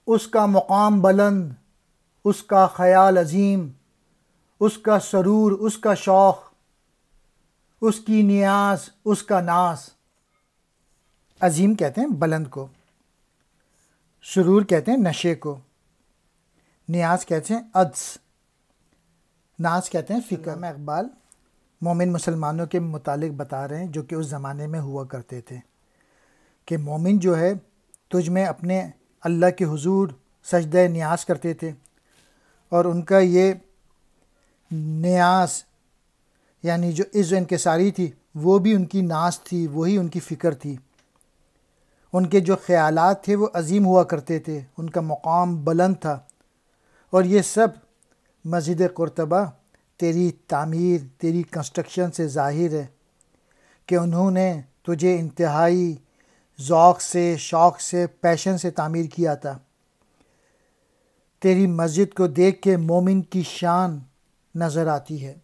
اس کا مقام بلند، اس کا خیال عظیم، اس کا سرور، اس کا شوق، اس کی نیاز، اس کا ناز۔ عظیم کہتے ہیں بلند کو، سرور کہتے ہیں نشے کو، نیاز کہتے ہیں عدس، ناز کہتے ہیں فکر۔ علامہ اقبال مومن مسلمانوں کے متعلق بتا رہے ہیں جو کہ اس زمانے میں ہوا کرتے تھے کہ مومن جو ہے تجھ میں اپنے اللہ کے حضور سجدہ نیاز کرتے تھے، اور ان کا یہ نیاز یعنی جو عز و انکساری تھی وہ بھی ان کی ناز تھی، وہی ان کی فکر تھی۔ ان کے جو خیالات تھے وہ عظیم ہوا کرتے تھے، ان کا مقام بلند تھا، اور یہ سب مسجد قرطبہ تیری تعمیر، تیری کنسٹرکشن سے ظاہر ہے کہ انہوں نے تجھے انتہائی ذوق سے، شوق سے، پیشن سے تعمیر کیا تھا۔ تیری مسجد کو دیکھ کے مومن کی شان نظر آتی ہے۔